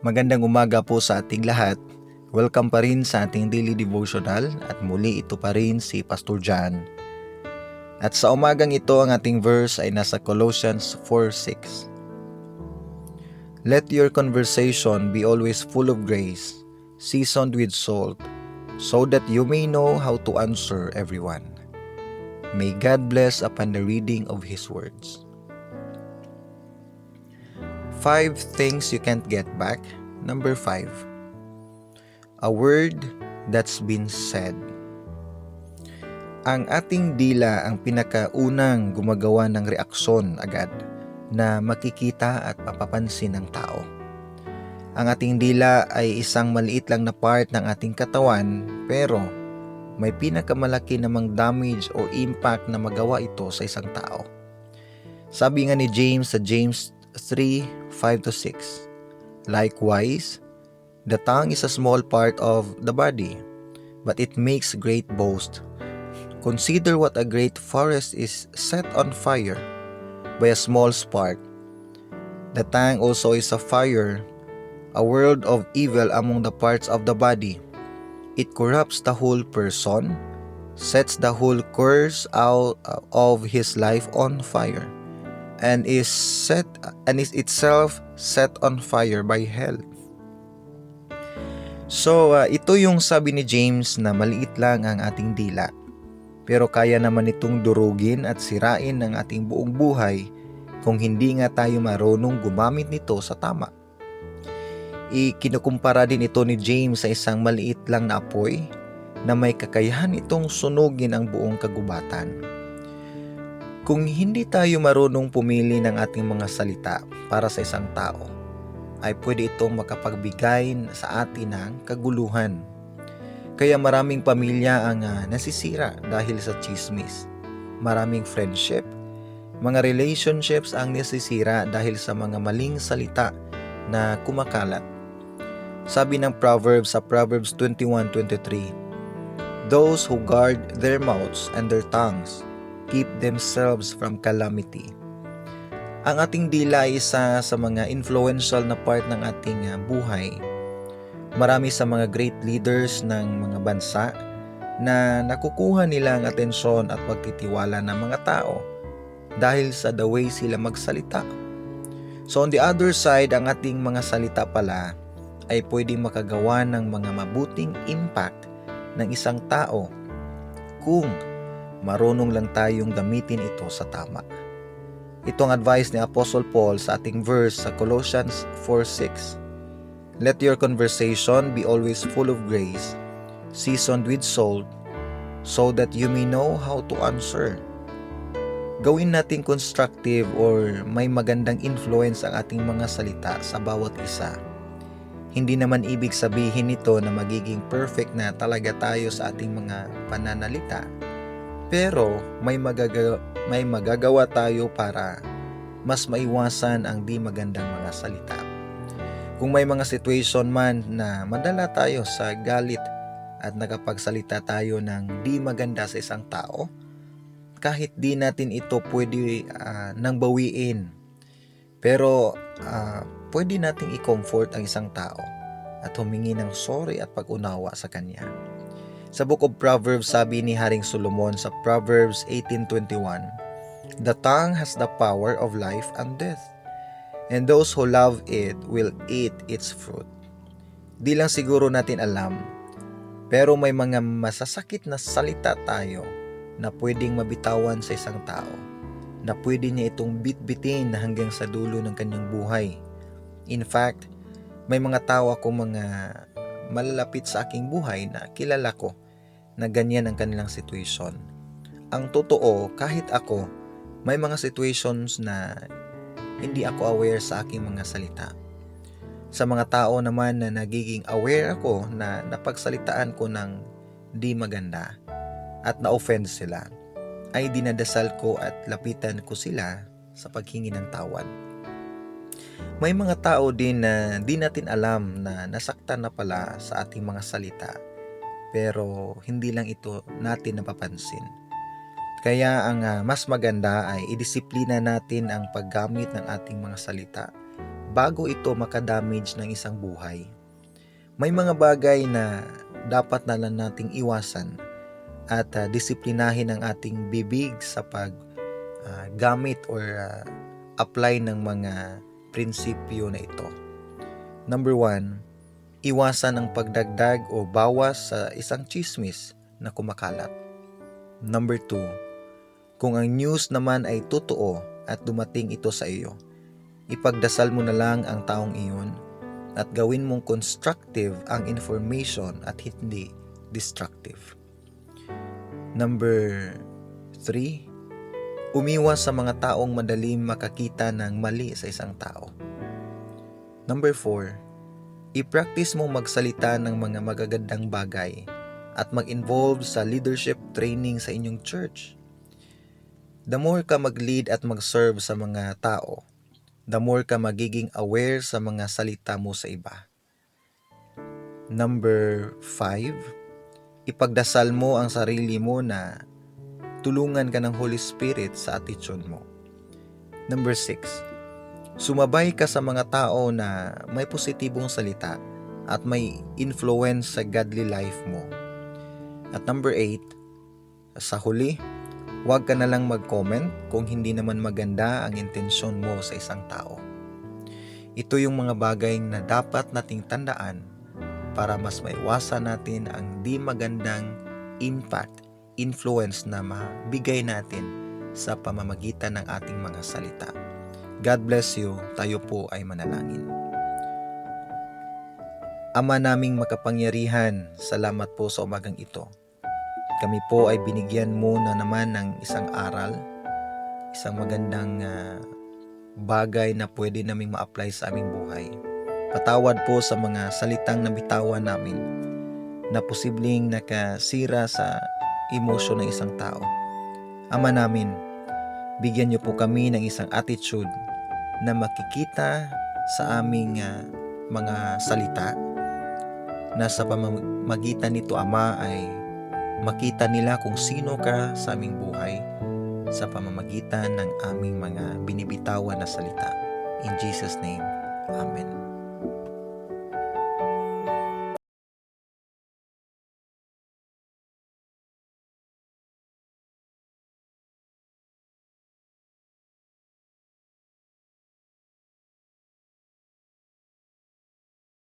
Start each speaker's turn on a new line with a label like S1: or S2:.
S1: Magandang umaga po sa ating lahat. Welcome pa rin sa ating daily devotional at muli ito pa rin si Pastor John. At sa umagang ito ang ating verse ay nasa Colossians 4:6. Let your conversation be always full of grace, seasoned with salt, so that you may know how to answer everyone. May God bless upon the reading of His words. 5 things you can't get back. Number 5. A word that's been said. Ang ating dila ang pinakaunang gumagawa ng reaksyon agad na makikita at mapapansin ng tao. Ang ating dila ay isang maliit lang na part ng ating katawan, pero may pinakamalaki namang damage o impact na magawa ito sa isang tao. Sabi nga ni James sa James 3:5-6, likewise, the tongue is a small part of the body, but it makes great boast. Consider what a great forest is set on fire by a small spark. The tongue also is a fire, a world of evil among the parts of the body. It corrupts the whole person, sets the whole course out of his life on fire, and is itself set on fire by hell. So, ito yung sabi ni James na maliit lang ang ating dila, pero kaya naman itong durugin at sirain ng ating buong buhay kung hindi nga tayo marunong gumamit nito sa tama. Ikinukumpara din ito ni James sa isang maliit lang na apoy na may kakayahan itong sunugin ang buong kagubatan. Kung hindi tayo marunong pumili ng ating mga salita para sa isang tao, ay pwede itong makapagbigay sa atin ng kaguluhan. Kaya maraming pamilya ang nasisira dahil sa chismis. Maraming friendship, mga relationships ang nasisira dahil sa mga maling salita na kumakalat. Sabi ng Proverbs sa Proverbs 21:23, those who guard their mouths and their tongues keep themselves from calamity. Ang ating dila ay isa sa mga influential na part ng ating buhay. Marami sa mga great leaders ng mga bansa na nakukuha nila ang atensyon at pagtitiwala ng mga tao dahil sa the way sila magsalita. So on the other side, ang ating mga salita pala ay pwedeng makagawa ng mga mabuting impact ng isang tao kung marunong lang tayong gamitin ito sa tama. Itong advice ni Apostle Paul sa ating verse sa Colossians 4:6. Let your conversation be always full of grace, seasoned with salt, so that you may know how to answer. Gawin natin constructive or may magandang influence ang ating mga salita sa bawat isa. Hindi naman ibig sabihin nito na magiging perfect na talaga tayo sa ating mga pananalita. Pero may magagawa tayo para mas maiwasan ang di magandang mga salita. Kung may mga situation man na madala tayo sa galit at nakapagsalita tayo ng di maganda sa isang tao, kahit di natin ito pwede nang bawiin, pero pwede nating i-comfort ang isang tao at humingi ng sorry at pag-unawa sa kanya. Sa Book of Proverbs, sabi ni Haring Solomon sa Proverbs 18:21, the tongue has the power of life and death, and those who love it will eat its fruit. Di lang siguro natin alam, pero may mga masasakit na salita tayo na pwedeng mabitawan sa isang tao, na pwede niya itong bitbitin hanggang sa dulo ng kanyang buhay. In fact, may mga tao akong mga malalapit sa aking buhay na kilala ko na ganyan ang kanilang situation. Ang totoo, kahit ako, may mga situations na hindi ako aware sa aking mga salita. Sa mga tao naman na nagiging aware ako na napagsalitaan ko ng di maganda at na-offend sila, ay dinadasal ko at lapitan ko sila sa paghingi ng tawad. May mga tao din na di natin alam na nasaktan na pala sa ating mga salita, pero hindi lang ito natin napapansin. Kaya ang mas maganda ay idisiplina natin ang paggamit ng ating mga salita bago ito makadamage ng isang buhay. May mga bagay na dapat na lang nating iwasan at disiplinahin ang ating bibig sa paggamit or apply ng mga prinsipyo na ito. Number 1, iwasan ang pagdagdag o bawas sa isang chismis na kumakalat. Number 2, kung ang news naman ay totoo at dumating ito sa iyo, ipagdasal mo na lang ang taong iyon at gawin mong constructive ang information at hindi destructive. Number 3, umiwas sa mga taong madaling makakita ng mali sa isang tao. Number 4, i-practice mo magsalita ng mga magagandang bagay at mag-involve sa leadership training sa inyong church. The more ka mag-lead at mag-serve sa mga tao, the more ka magiging aware sa mga salita mo sa iba. Number 5, ipagdasal mo ang sarili mo na tulungan ka ng Holy Spirit sa attitude mo. Number 6, sumabay ka sa mga tao na may positibong salita at may influence sa godly life mo. At number 8, sa huli, huwag ka na lang mag-comment kung hindi naman maganda ang intensyon mo sa isang tao. Ito yung mga bagay na dapat nating tandaan para mas maiwasan natin ang di magandang impact, influence na mabigay natin sa pamamagitan ng ating mga salita. God bless you. Tayo po ay manalangin. Ama naming makapangyarihan, salamat po sa umagang ito. Kami po ay binigyan mo na naman ng isang aral, isang magandang bagay na pwede naming ma-apply sa aming buhay. Patawad po sa mga salitang nabitawan namin na posibleng nakasira sa emosyon ng isang tao. Ama namin, bigyan niyo po kami ng isang attitude na makikita sa aming mga salita na sa pamamagitan nito, Ama, ay makita nila kung sino ka sa aming buhay sa pamamagitan ng aming mga binibitawan na salita. In Jesus' name, Amen.